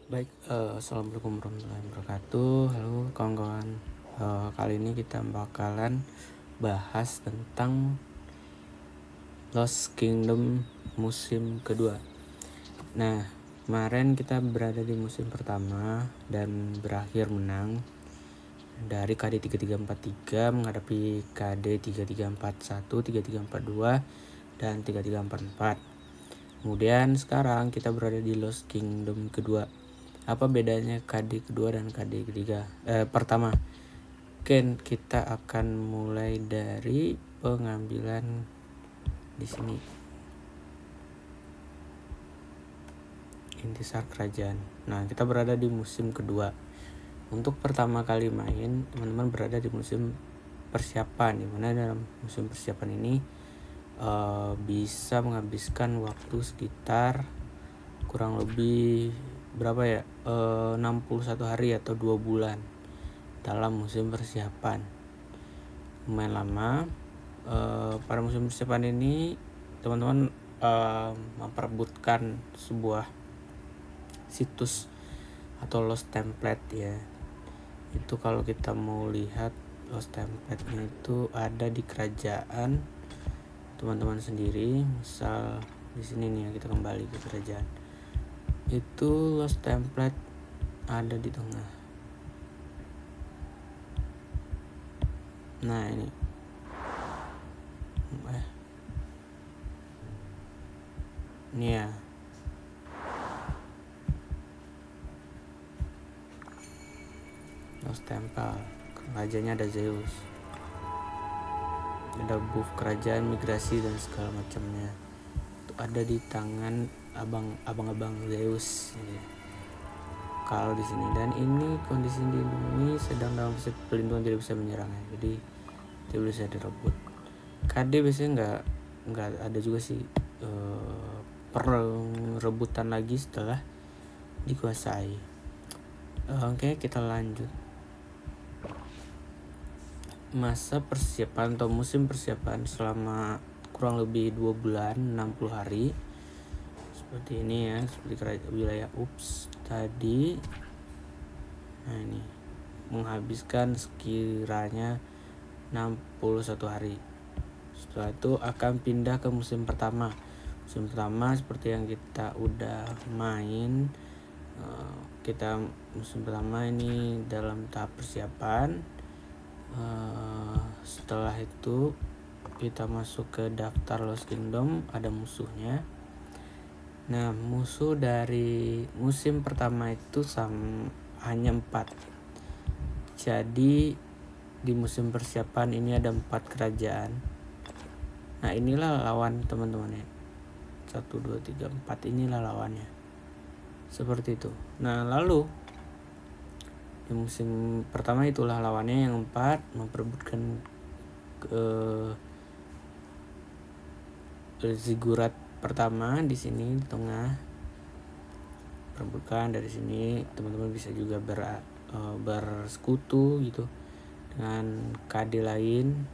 Baik, assalamualaikum warahmatullahi wabarakatuh. Halo kawan-kawan. Kali ini kita bakalan bahas tentang Lost Kingdom musim kedua. Nah, kemarin kita berada di musim pertama dan berakhir menang dari KD 3343 menghadapi KD 3341, 3342 dan 3344. Kemudian sekarang kita berada di Lost Kingdom kedua. Apa bedanya KD kedua dan KD ketiga? Pertama, kita akan mulai dari pengambilan di sini. Intisar kerajaan. Nah, kita berada di musim kedua. Untuk pertama kali main, teman-teman berada di musim persiapan, di mana dalam musim persiapan ini bisa menghabiskan waktu sekitar kurang lebih berapa ya, 61 hari atau 2 bulan dalam musim persiapan. Lumayan lama. Pada musim persiapan ini teman-teman memperebutkan sebuah situs atau lost template ya. Itu kalau kita mau lihat lost template-nya itu ada di kerajaan teman-teman sendiri. Misal di sini nih ya, kita kembali ke kerajaan. Itu lost template ada di tengah. Nah, ini ya, lost temple. Rajanya ada Zeus, ada buff kerajaan, migrasi dan segala macamnya. Itu ada di tangan abang-abang Zeus ya. Kalau di sini, dan ini kondisi ini sedang dalam fase pelindungan, tidak bisa menyerang ya, jadi tidak bisa direbut. KD biasanya nggak ada juga sih perebutan lagi setelah dikuasai. Oke, kita lanjut. Masa persiapan atau musim persiapan selama kurang lebih 2 bulan 60 hari seperti ini ya, seperti wilayah tadi. Nah, ini menghabiskan sekiranya 61 hari. Setelah itu akan pindah ke musim pertama. Musim pertama seperti yang kita udah main, kita musim pertama ini dalam tahap persiapan. Setelah itu kita masuk ke daftar Lost Kingdom, ada musuhnya. Nah, musuh dari musim pertama itu hanya 4. Jadi di musim persiapan ini ada 4 kerajaan. Nah, inilah lawan teman-teman ya. 1, 2, 3, 4 inilah lawannya. Seperti itu. Nah, lalu di musim pertama itulah lawannya yang 4 memperebutkan zigurat pertama di sini di tengah. Perebutkan dari sini, teman-teman bisa juga bersekutu gitu dengan KD lain.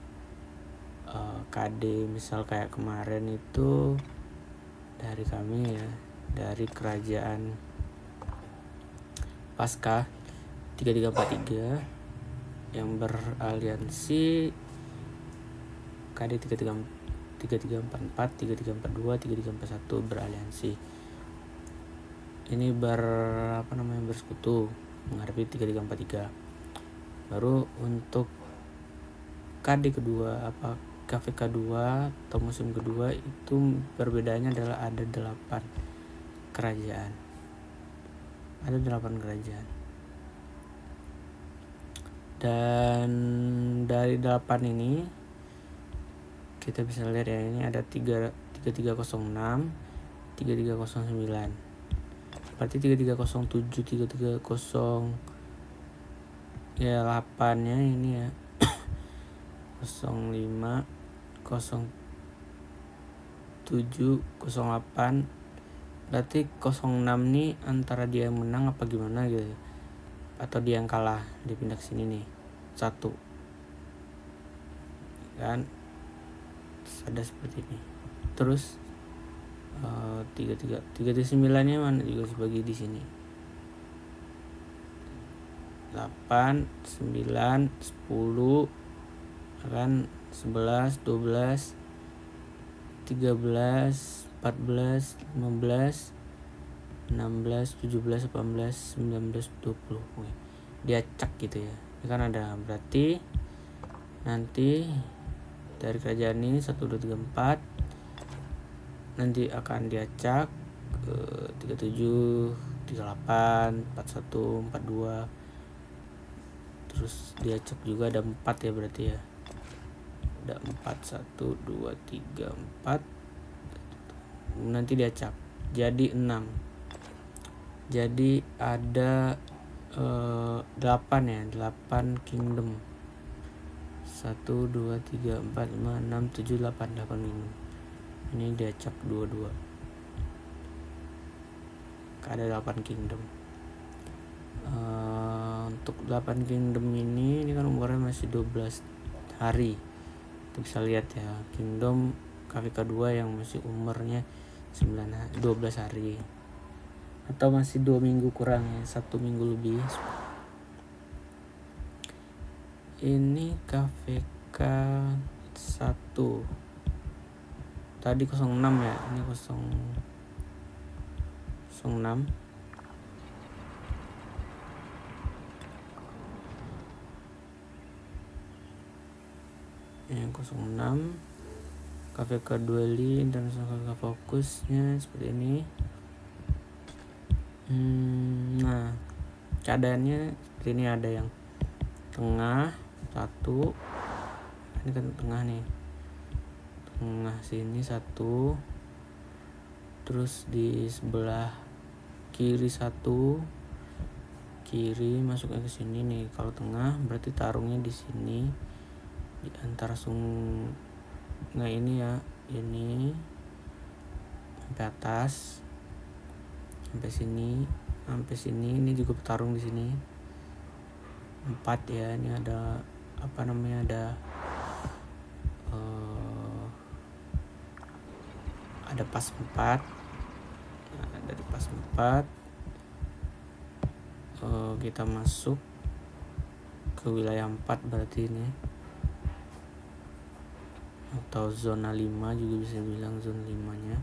KD misal kayak kemarin itu dari kami ya, dari kerajaan Pasca 3343 yang beraliansi KD 3344, 3342, 3341 beraliansi. Ini bersekutu menghadapi 3343. Baru untuk KD kedua KVK 2 atau musim kedua itu perbedaannya adalah ada 8 kerajaan. Ada 8 kerajaan. Dan dari 8 ini kita bisa lihat ya, ini ada 3306, 3309. Berarti 3307, 330 ya 8-nya ini ya. 05, 07, 08. Berarti 06 nih antara dia yang menang apa gimana gitu, atau dia yang kalah, dipindah ke sini nih 1 kan, ada seperti ini. Terus 339 nya mana juga sebagai di sini. 8, 9, 10, kan 11, 12, 13, 14, 15, 16, 17, 18, 19, 20. Dia acak gitu ya. Ini kan ada, berarti nanti dari kerajaan ini 1, 2, 3, 4 nanti akan diacak ke 37, 38, 41, 42. Terus diacak juga ada 4 ya berarti ya. Ada 4, 1, 2, 3, 4. Nanti diacak jadi 6. Jadi ada 8 ya, 8 kingdom. 1, 2, 3, 4, 5, 6, 7, 8 kingdom. Ini diacak 22. Ada 8 kingdom. Untuk 8 kingdom ini kan umurnya masih 12 hari. Kita bisa lihat ya, kingdom KVK 2 yang masih umurnya 12 hari. Atau masih 2 minggu kurang ya, 1 minggu lebih. Ini KVK 1. Tadi 06 ya, ini 06. Yang 06 KVK 2 dan KVK fokusnya seperti ini. Nah, keadaannya seperti ini, ada yang tengah 1. Ini kan tengah nih. Tengah sini 1, terus di sebelah kiri 1, kiri masuknya ke sini nih. Kalau tengah berarti tarungnya di sini, di antara sungai ini ya, ini sampai atas, sampai sini. Ini juga bertarung di sini 4 ya. Ini ada apa namanya, ada pas 4. Nah, dari pas 4 kita masuk ke wilayah 4 berarti ini, atau zona 5 juga bisa bilang zona 5 nya.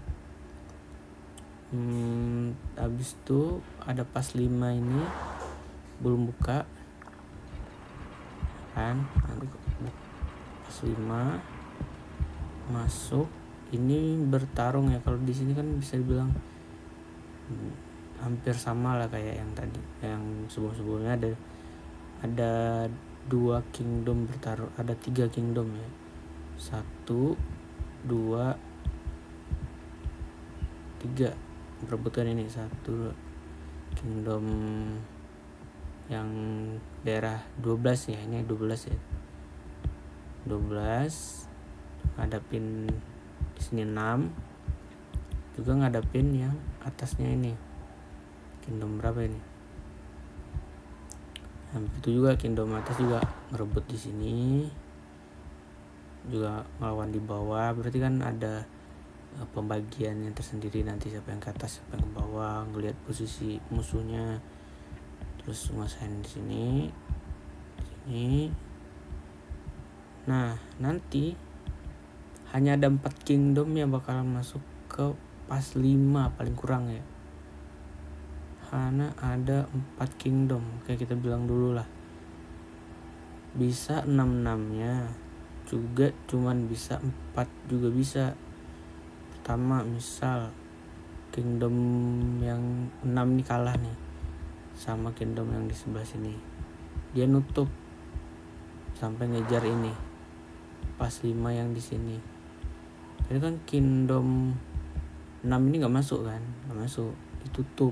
Habis itu ada pas 5 ini belum buka kan, nanti pas 5 masuk. Ini bertarung ya, kalau di sini kan bisa dibilang hampir sama lah kayak yang tadi, yang sebelumnya ada 2 kingdom bertarung, ada 3 kingdom ya, 1, 2, 3 berebutkan ini. 1 kingdom yang daerah 12 ya, ini 12 ya, 12 ngadapin di sini 6, juga ngadapin yang atasnya ini, kingdom berapa ini. Nah, begitu juga kingdom atas juga ngerebut di sini, juga ngelawan di bawah. Berarti kan ada pembagian yang tersendiri, nanti siapa yang ke atas siapa yang ke bawah, ngelihat posisi musuhnya, terus nguasain di sini. Nah, nanti hanya ada 4 kingdom yang bakalan masuk ke pas 5 paling kurang ya, karena ada 4 kingdom. Kayak kita bilang dulu lah, bisa 6-6-nya juga, cuman bisa 4 juga bisa. Pertama misal kingdom yang 6 ini kalah nih sama kingdom yang di sebelah sini, dia nutup sampai ngejar ini pas 5 yang di sini. Jadi kan kingdom 6 ini nggak masuk kan, ditutup.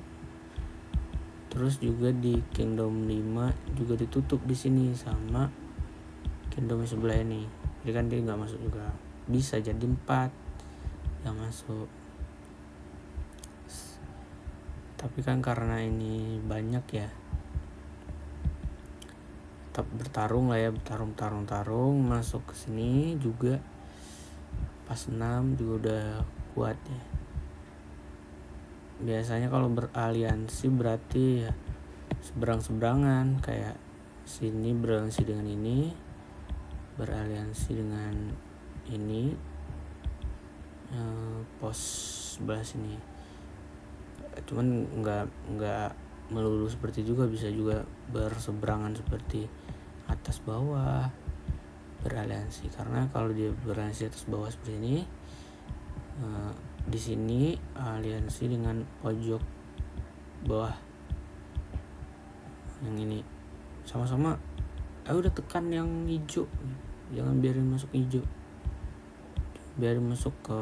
Terus juga di kingdom 5 juga ditutup di sini sama kingdom sebelah ini. Jadi kan dia nggak masuk juga. Bisa jadi 4 yang masuk. Tapi kan karena ini banyak ya, tetap bertarung lah ya, bertarung masuk ke sini juga. Pas 6 juga udah kuat ya. Biasanya kalau beraliansi berarti ya seberang-seberangan, kayak sini beraliansi dengan ini, beraliansi dengan ini, pos sebelah sini. Cuman nggak melulu seperti juga, bisa juga berseberangan seperti atas bawah beraliansi. Karena kalau dia beraliansi atas bawah seperti ini, di sini aliansi dengan pojok bawah yang ini, sama-sama udah tekan yang hijau, jangan biarin masuk hijau, biarin masuk ke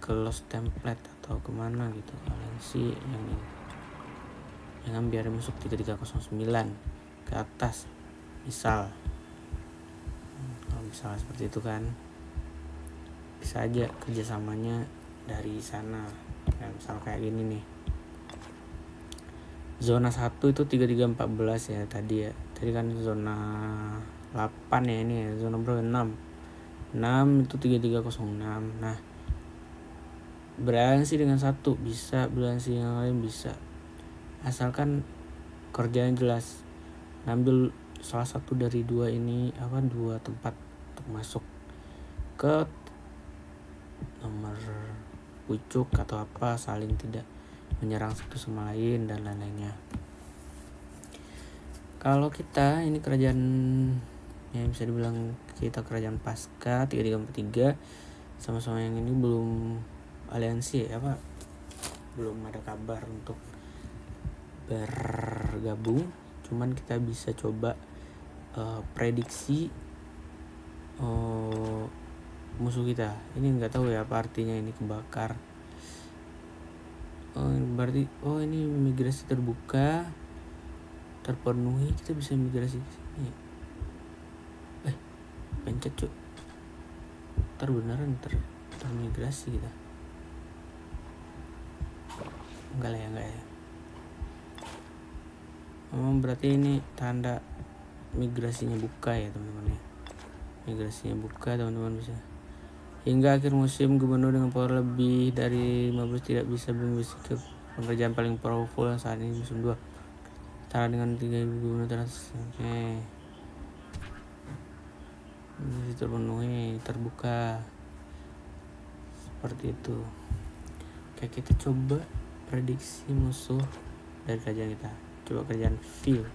lost template atau kemana gitu, aliansi yang ini, jangan biarin masuk 3309 ke atas misal. Kalau misalnya seperti itu kan bisa aja kerjasamanya dari sana ya, misal kayak gini nih, zona 1 itu 3314 ya tadi ya, tadi kan zona 8 ya, ini ya zona berapa, 6 itu 3306. Nah, beraliansi dengan satu bisa, beraliansi yang lain bisa, asalkan kerjanya jelas. Ambil salah satu dari dua ini, dua tempat untuk masuk ke nomor pucuk atau apa, saling tidak menyerang satu sama lain dan lain-lainnya. Kalau kita ini kerajaan yang bisa dibilang kita kerajaan pasca 3343, sama-sama yang ini belum aliansi belum ada kabar untuk bergabung. Cuman kita bisa coba prediksi musuh kita. Ini nggak tahu ya apa artinya ini kebakar. Berarti ini migrasi terbuka terpenuhi, kita bisa migrasi ke sini. Pencet cuk, ntar beneran termigrasi kita. Enggak ya. Berarti ini tanda migrasinya buka ya teman-teman ya. Migrasinya buka, teman-teman bisa. Hingga akhir musim, gubernur dengan power lebih dari 15 tidak bisa bermisi ke pekerjaan paling powerful yang saat ini musim 2. Setara dengan 3 gubernur teratas. Oke. Ini terpenuhi, terbuka. Seperti itu. Oke, kita coba prediksi musuh dari kerajaan kita. Coba kerjaan field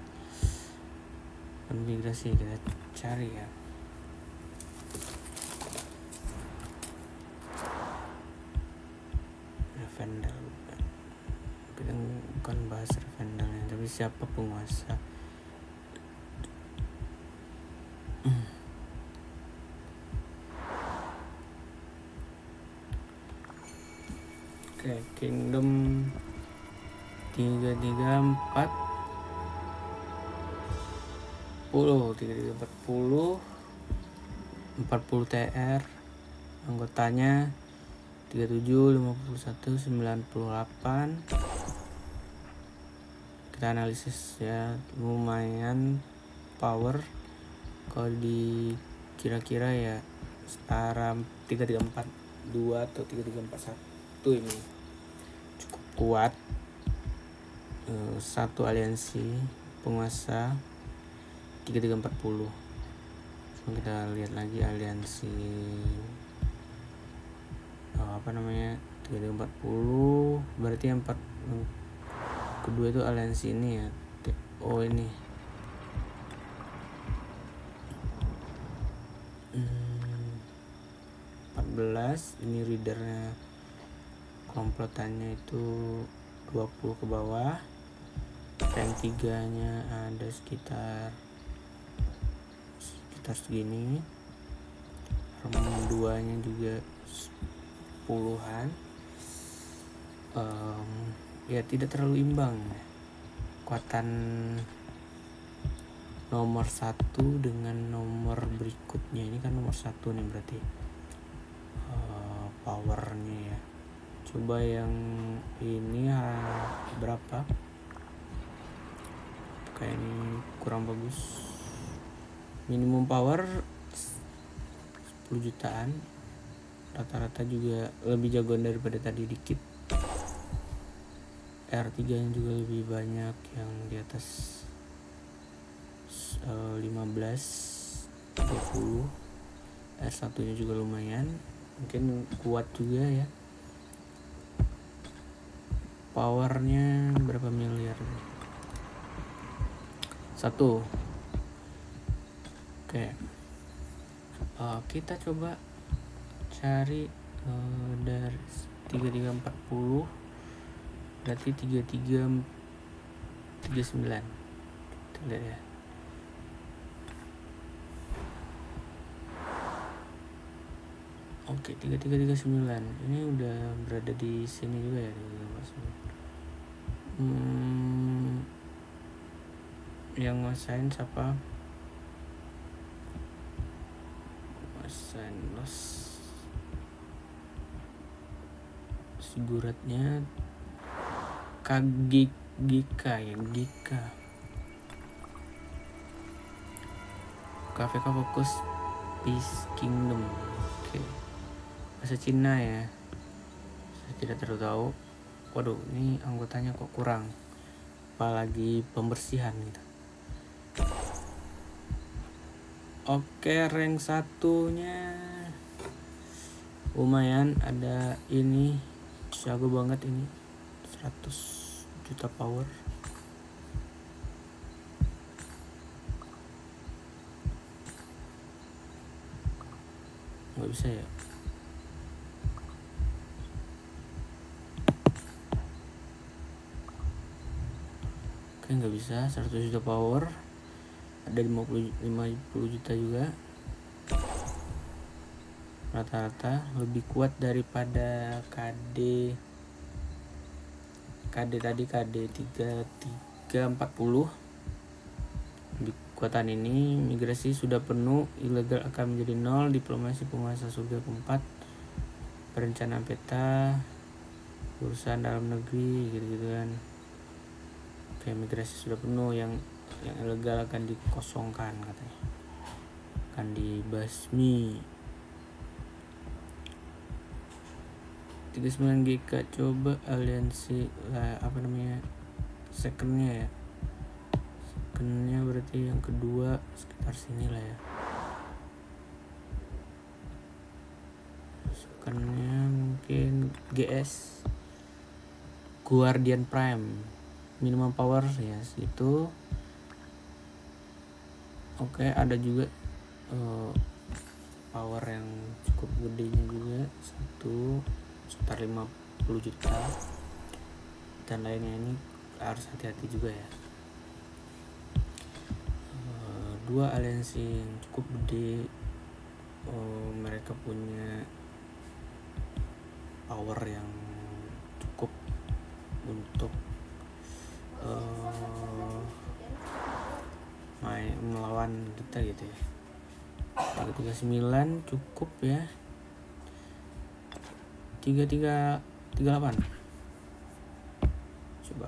dan migrasi kita cari ya. Revendel, kita bukan bahas Revendelnya, tapi siapa penguasa. Oke, Kingdom 3340 40 TR, anggotanya 37 51 98. Kita analisis ya, lumayan power. Kalau di kira-kira ya setara 3342 atau 3341 ini cukup kuat. Satu aliansi penguasa 3340. Cuma kita lihat lagi aliansi 3340, berarti yang kedua itu aliansi ini ya, ini 14. Ini readernya komplotannya itu 20 ke bawah. Rank 3 nya ada sekitar segini. Rank 2 nya juga puluhan. Ya tidak terlalu imbang kekuatan nomor 1 dengan nomor berikutnya. Ini kan nomor 1 nih berarti powernya ya. Coba yang ini berapa? Kayak ini kurang bagus. Minimum power 10 jutaan. Rata-rata juga lebih jagoan daripada tadi dikit. R3 nya juga lebih banyak yang di atas 15 20. R1 nya juga lumayan, mungkin kuat juga ya. Powernya berapa miliar? 1. Oke. Kita coba cari dari 3340 berarti 3339. Kita lihat ya. Oke, 3339 ini udah berada di sini juga ya. Yang nguasain siapa? Nguasain los siguratnya Gika ya, Gika. KVK fokus Peace Kingdom. Oke. Bahasa Cina ya. Saya tidak terlalu tahu. Waduh, ini anggotanya kok kurang. Apalagi pembersihan gitu. Oke, rank 1-nya lumayan, ada ini jago banget ini, 100 juta power. Nggak bisa ya. Oke, nggak bisa. 100 juta power, ada 50 juta juga. Rata-rata lebih kuat daripada KD tadi, KD 3340. Lebih kuatan ini. Migrasi sudah penuh, ilegal akan menjadi 0, diplomasi penguasa surga keempat, perencanaan peta, urusan dalam negeri gitu-gitu kan. Oke, migrasi sudah penuh, yang ilegal akan dikosongkan katanya, akan dibasmi. 39 GK. Coba aliansi secondnya ya. Secondnya berarti yang kedua sekitar sini lah ya. Secondnya mungkin GS Guardian Prime, minimum power ya segitu. Oke, ada juga power yang cukup gedenya juga, sekitar 50 juta, dan lainnya ini harus hati-hati juga ya. 2 aliansi yang cukup gede, mereka punya power yang cukup untuk melawan kita gitu ya. 339 cukup ya. 3338. Coba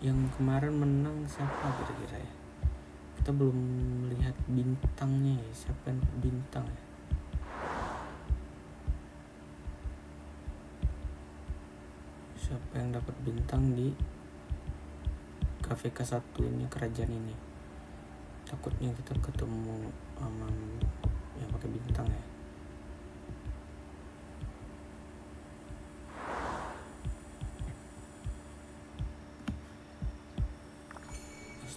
yang kemarin menang siapa kira-kira ya? Kita belum melihat bintangnya ya. Siapa yang bintang ya? Siapa yang dapat bintang di KVK 1 ini, kerajaan ini? Takutnya kita ketemu yang pakai bintang ya.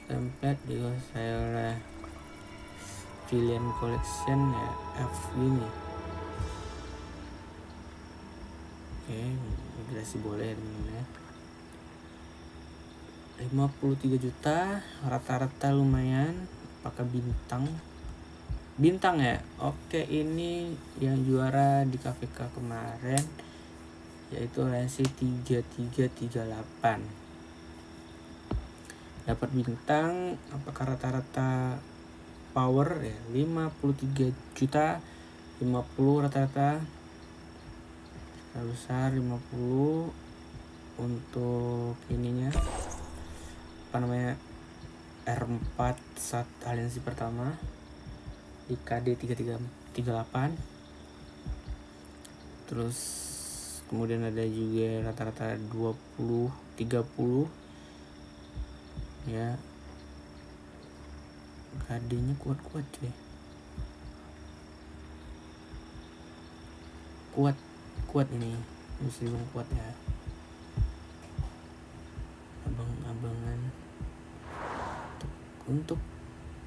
Template dikuasai oleh Villian Collection ya, F ini. Oke, migrasi boleh teman-teman ya. 53 juta, rata-rata lumayan. Pakai bintang ya. Oke, ini yang juara di KVK kemarin yaitu aliansi 3338. Dapat bintang. Apakah rata-rata power ya? 53 juta, 50 rata-rata, besar 50 untuk ininya R4 saat aliansi pertama di KD 3338. Terus kemudian ada juga rata-rata 20 30 ya. KD-nya kuat-kuat cuy. Kuat ini bisa dibilang kuat ya. Abang-abangan untuk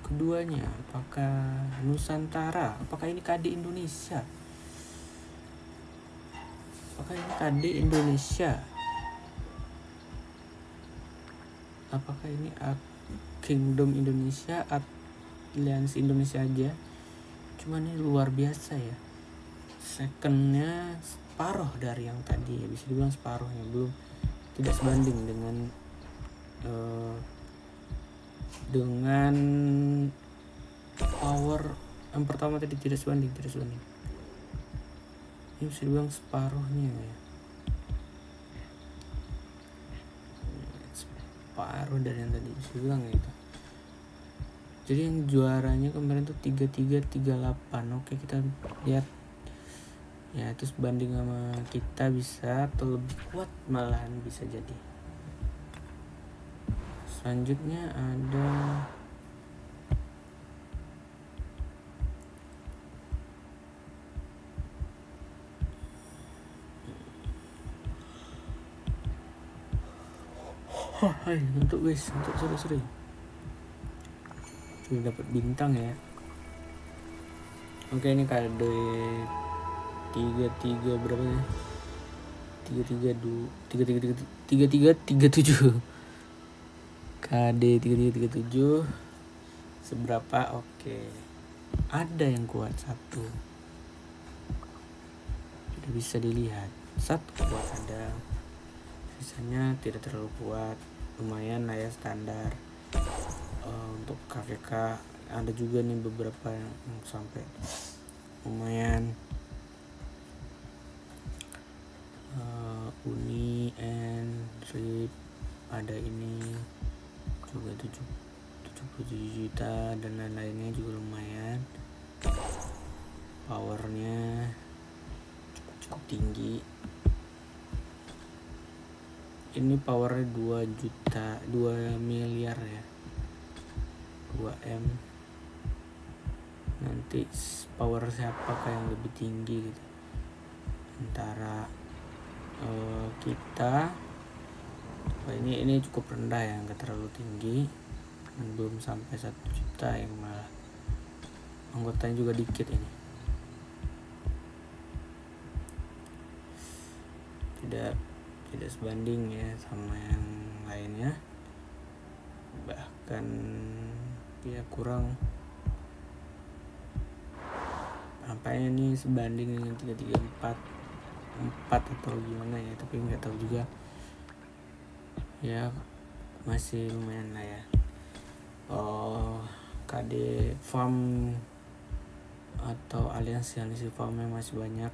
keduanya, apakah Nusantara, apakah ini KD Indonesia, apakah ini Kingdom Indonesia, Aliansi Indonesia aja. Cuman ini luar biasa ya, secondnya separuh dari yang tadi ya, bisa dibilang separuhnya, belum, tidak sebanding dengan power yang pertama tadi, tidak sebanding. Ini bisa dibilang separuhnya ya, separuh dari yang tadi bisa dibilang gitu. Jadi yang juaranya kemarin tuh 3338. Oke, kita lihat ya, terus banding sama kita bisa atau lebih kuat malahan bisa jadi. Selanjutnya ada untuk seri sudah dapat bintang ya. Oke, ini KD 33 berapa ya? 3337. KD 3337 seberapa? Oke. Ada yang kuat satu. Sudah bisa dilihat. Satu kuat ada. Sisanya tidak terlalu kuat. Lumayan lah ya, standar. Untuk KVK ada juga nih beberapa yang sampai lumayan. Uni and Trip ada ini juga 77 juta dan lain-lainnya juga lumayan. Powernya cukup tinggi. Ini powernya 2 miliar ya, 2M. Nanti power siapakah yang lebih tinggi gitu antara kita. Ini cukup rendah ya, nggak terlalu tinggi, belum sampai 1 juta, yang malah anggotanya juga dikit ini. Tidak sebanding ya sama yang lainnya, bahkan dia kurang. Nampaknya ini sebanding dengan 334 atau gimana ya, tapi nggak tahu juga ya, masih lumayan lah ya. KD farm atau aliansi farmnya masih banyak.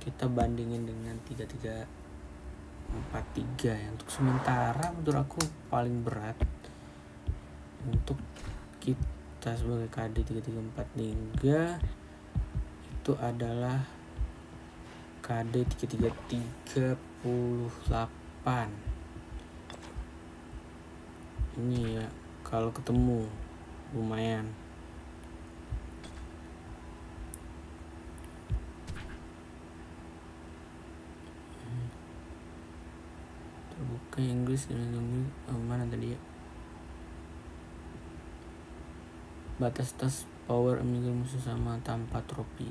Kita bandingin dengan 3343 ya, untuk sementara menurut aku paling berat untuk kita sebagai KD 3343 itu adalah KD 3338 ini ya. Kalau ketemu lumayan. Terbuka Inggris ini mana tadi ya? Batas tas power amigal musuh sama tanpa trofi.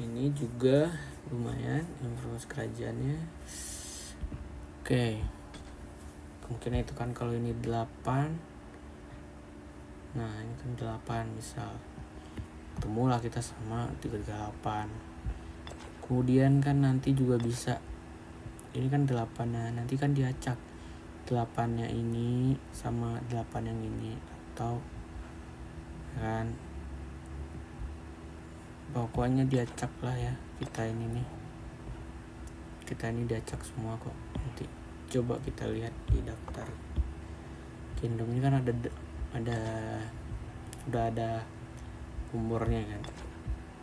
Ini juga lumayan informasi kerajaannya. Oke. Kemungkinan itu kan kalau ini 8. Nah, ini kan 8 misal. Ketemulah kita sama 38. Kemudian kan nanti juga bisa, ini kan 8-nya nanti kan diacak 8-nya ini sama 8 yang ini, atau kan pokoknya diacak lah ya. Kita ini diacak semua kok. Nanti coba kita lihat di daftar kingdom ini kan udah ada umurnya kan.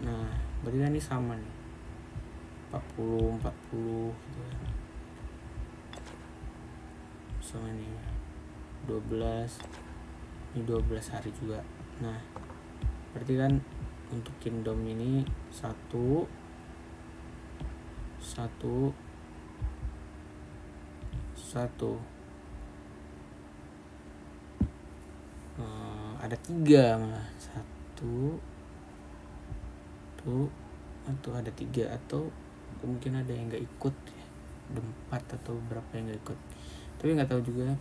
Nah, berarti kan ini sama nih, 40 gitu kan, sama ini 12, ini 12 hari juga. Nah berarti kan untuk kingdom ini satu ada 3 malah, 1 tuh atau ada 3 atau mungkin ada yang nggak ikut ya, 4 atau berapa yang nggak ikut, tapi nggak tahu juga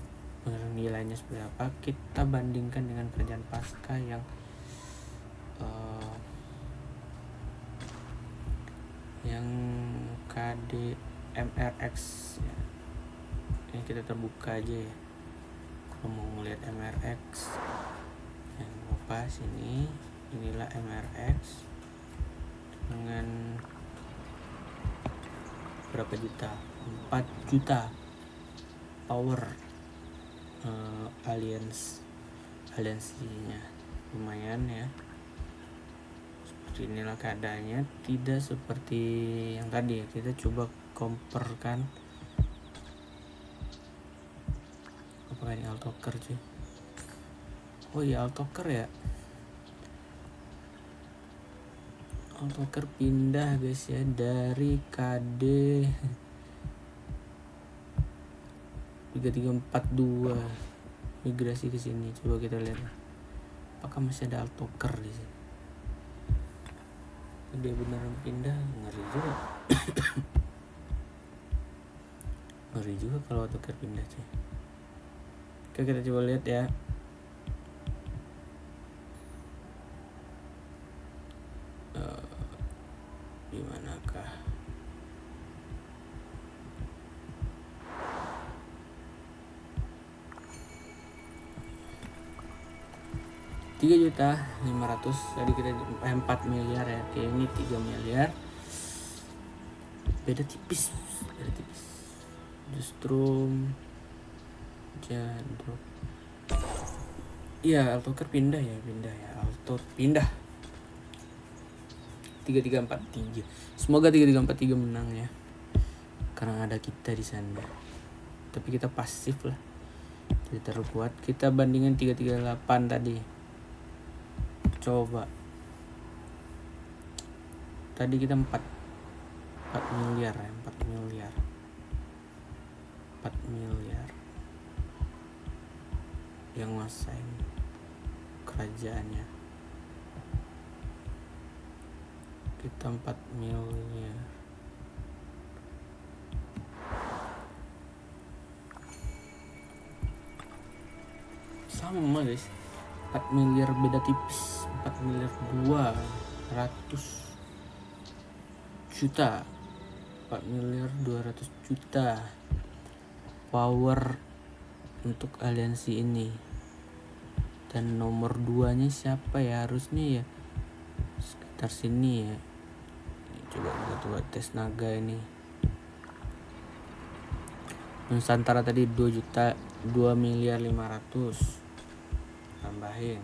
nilainya seperti apa. Kita bandingkan dengan kerajaan pasca yang KD MRX ya. Ini kita terbuka aja ya, kalau mau ngeliat MRX yang pas inilah MRX dengan berapa juta, 4 juta power aliansinya, lumayan ya. Seperti inilah keadaannya, tidak seperti yang tadi. Kita coba compare kan, apakah ini Altoker cuy? Oh iya Altoker ya, Altoker pindah guys ya dari KD 3342 migrasi ke sini. Coba kita lihat apakah masih ada Altoker di sini. Dia beneran pindah, ngeri juga. Ngeri juga kalau Altoker pindah cuy. Oke, kita coba lihat ya. Dimanakah? $3.500.000 tadi kita 4 miliar ya. Oke, ini 3 miliar. Beda tipis. Justru Jadrop. Iya, Altoker pindah ya. Alto pindah. 3343. Semoga 3343 menang ya. Karena ada kita di sana. Tapi kita pasif lah. Tidak terlalu kuat. Kita bandingin 338 tadi. Coba. Tadi kita 4 miliar ya, 4 miliar yang nguasain kerajaannya. Kita 4 miliar. Sama guys, 4 miliar beda tipis. 4 miliar 200 juta, 4 miliar 200 juta power untuk aliansi ini. Dan nomor 2 nya siapa ya? Harusnya ya sekitar sini ya. Coba kita tes naga ini. Nusantara tadi 2 miliar 500, tambahin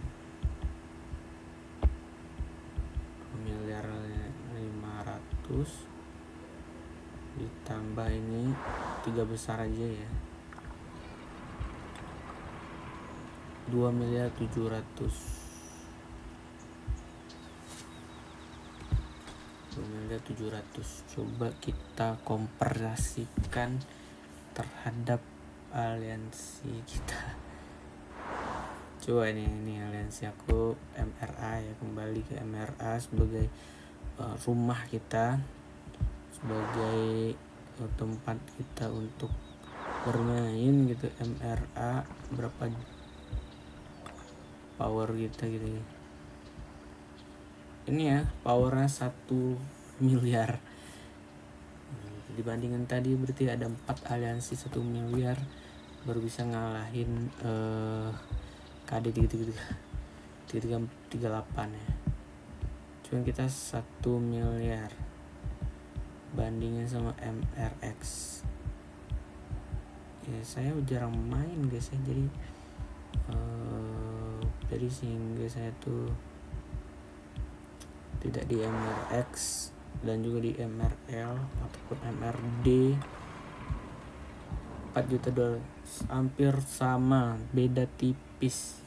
2 miliar 500 ditambah ini 3 besar aja ya, 2 miliar 700. 2.700.000. Coba kita komparasikan terhadap aliansi kita. Coba ini aliansi aku MRA ya, kembali ke MRA sebagai rumah kita, sebagai tempat kita untuk bermain gitu. MRA berapa power kita gitu ya. Ini ya powernya 1 miliar. Dibandingkan tadi berarti ada 4 aliansi 1 miliar baru bisa ngalahin KD 338 ya. Cuman kita 1 miliar bandingin sama MRX ya. Saya jarang main guys ya, jadi sehingga saya tuh tidak di MRX dan juga di MRL ataupun MRD. 4 juta dolar, hampir sama, beda tipis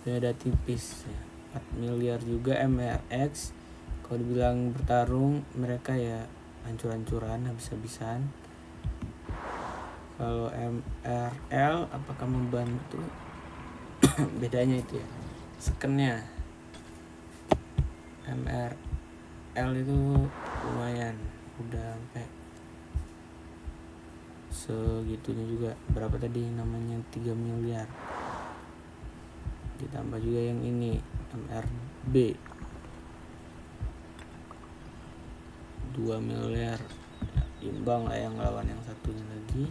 ya. 4 miliar juga MRX. Kalau dibilang bertarung, mereka ya hancur-hancuran, habis-habisan. Kalau MRL apakah membantu? Bedanya itu ya, sekennya. MRL itu lumayan, udah sampai segitunya juga. Berapa tadi namanya, 3 miliar. Ditambah juga yang ini MRB 2 miliar ya, imbang lah yang lawan yang satunya lagi.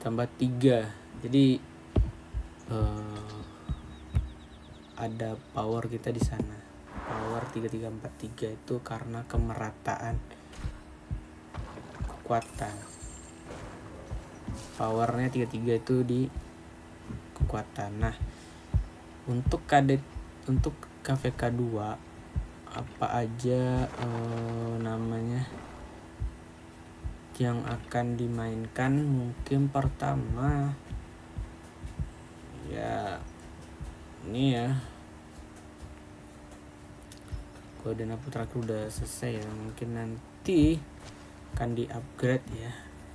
Tambah 3, jadi ada power kita di sana. Power 3343 itu karena kemerataan kekuatan. Powernya 33 itu di kekuatan. Nah, untuk KVK 2 apa aja namanya yang akan dimainkan? Mungkin pertama ya ini ya, Golden Putra udah selesai ya, mungkin nanti akan di upgrade ya,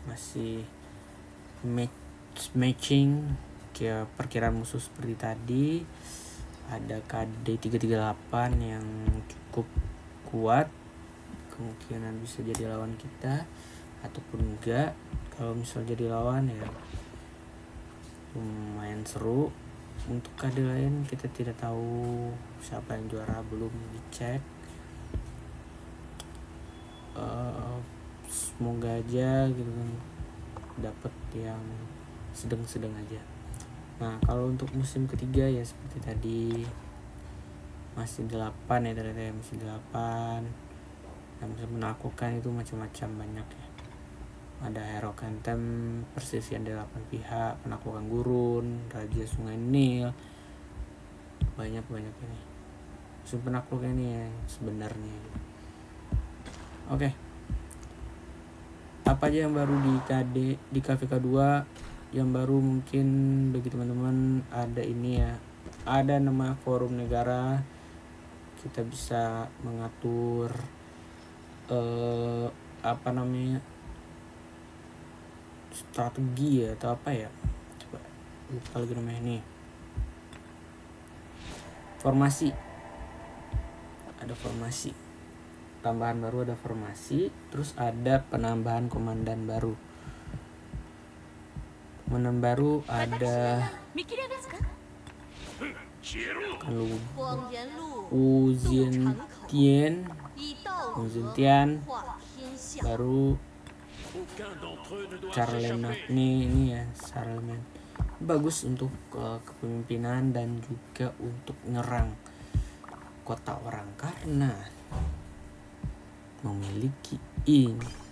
masih matching ke perkiraan musuh seperti tadi. Ada KD 338 yang cukup kuat, kemungkinan bisa jadi lawan kita ataupun enggak. Kalau misal jadi lawan ya lumayan seru. Untuk KD lain kita tidak tahu siapa yang juara, belum dicek. Semoga aja gitu kan dapat yang sedang-sedang aja. Nah, kalau untuk musim ketiga ya seperti tadi, masih 8 ya, ternyata ya masih 8. Yang bisa menaklukkan itu macam-macam, banyak ya. Ada Hero Kentem, persisian 8 pihak, penaklukan gurun, Raja Sungai Nil, banyak ini. Musim penakluk ini yang sebenarnya. Oke. Apa aja yang baru di KVK 2? Yang baru mungkin bagi teman-teman ada ini ya, ada nama forum negara. Kita bisa mengatur strategi ya, atau apa ya, coba lupa lagi namanya ini. Formasi, ada formasi tambahan baru, ada formasi, terus ada penambahan komandan baru. Komandan baru ada Uzintian baru. Charlemagne ini ya, Charlemagne bagus untuk kepemimpinan dan juga untuk nyerang kota orang karena memiliki ini.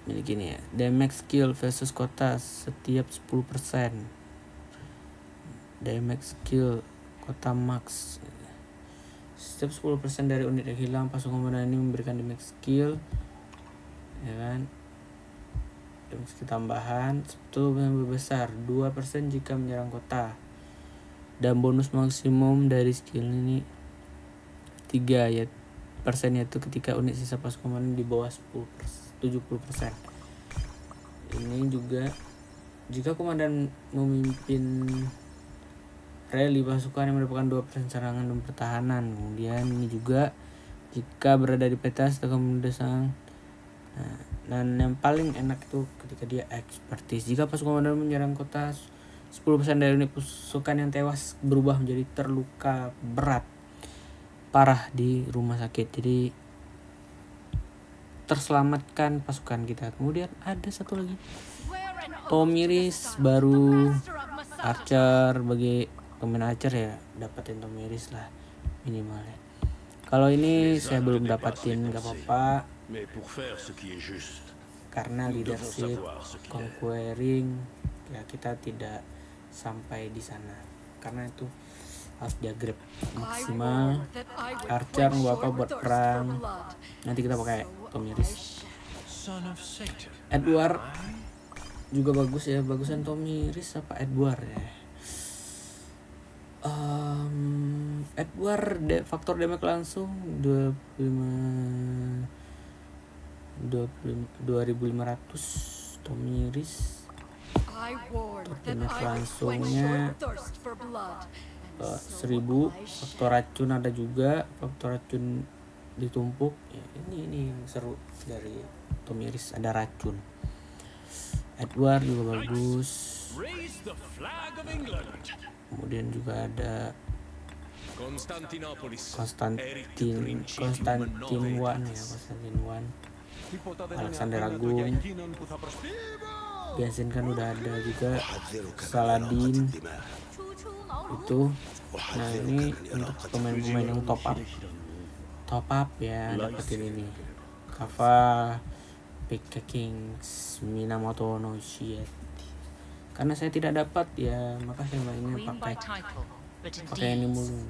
Miliki ini ya, damage skill versus kota setiap 10%. Damage skill kota max. Setiap 10% dari unit yang hilang, pasukan komandan ini memberikan damage skill, ya kan? Damage skill tambahan itu lebih besar 2% jika menyerang kota. Dan bonus maksimum dari skill ini 3 ya, persennya itu ketika unit sisa pasukan komandan di bawah 70%. Ini juga jika komandan memimpin rally pasukan yang merupakan 2% serangan dan pertahanan. Kemudian ini juga jika berada di peta setelah mendesak. Nah, dan yang paling enak itu ketika dia expertise. Jika pasukan komandan menyerang kota, 10% dari unit pasukan yang tewas berubah menjadi terluka berat parah di rumah sakit. Jadi terselamatkan pasukan kita. Kemudian ada satu lagi, Tomiris baru, Archer. Bagi pemain Archer ya dapatin Tomiris lah minimalnya. Kalau ini saya belum dapatin, gak apa-apa, karena leadership, conquering, ya kita tidak sampai di sana, karena itu harus dia grab maksimal. Archer nggak apa buat perang, nanti kita pakai Tomiris. Edward juga bagus ya, bagusan Tomiris apa Edward ya. Edward faktor damage langsung 2500. Tomiris damage langsungnya 1000. Faktor racun ada juga, faktor racun ditumpuk ya, ini seru dari Tomiris, ada racun. Edward juga bagus. Kemudian juga ada Konstantin One, Alexander Agung. Biasin kan udah ada juga Saladin itu. Nah ini untuk pemain-pemain yang top up ya, dapetin ini Kava, Pika Kings, Minamoto no Shiet. Karena saya tidak dapat ya, maka saya mainnya pakai ini mulu,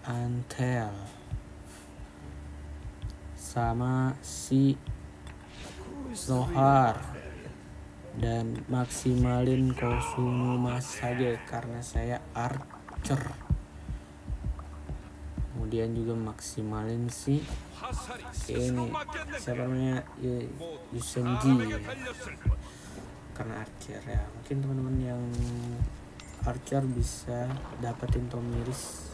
Antel sama si Zohar, dan maksimalin Kosunuma saja karena saya Archer. Kemudian juga maksimalin si ini siapa namanya, Yusenji karena Archer ya. Mungkin teman-teman yang Archer bisa dapetin Tomiris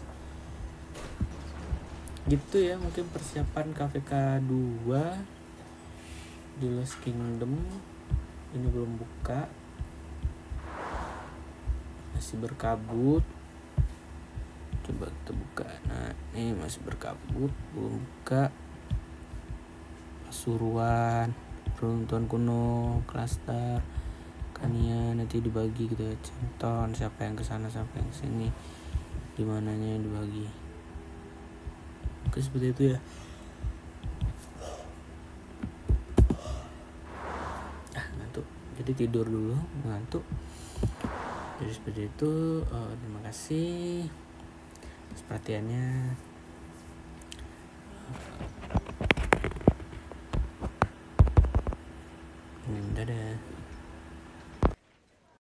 gitu ya. Mungkin persiapan KVK 2 di Lost Kingdom ini belum buka, masih berkabut. Coba kita buka. Nah ini masih berkabut, belum buka. Pasuruan, Runtuhan Kuno, Klaster, Kania nanti dibagi gitu ya, Centon, siapa yang kesana siapa yang kesini, dimananya dibagi. Oke seperti itu ya. Ngantuk, jadi tidur dulu, ngantuk. Jadi seperti itu. Terima kasih atas perhatiannya.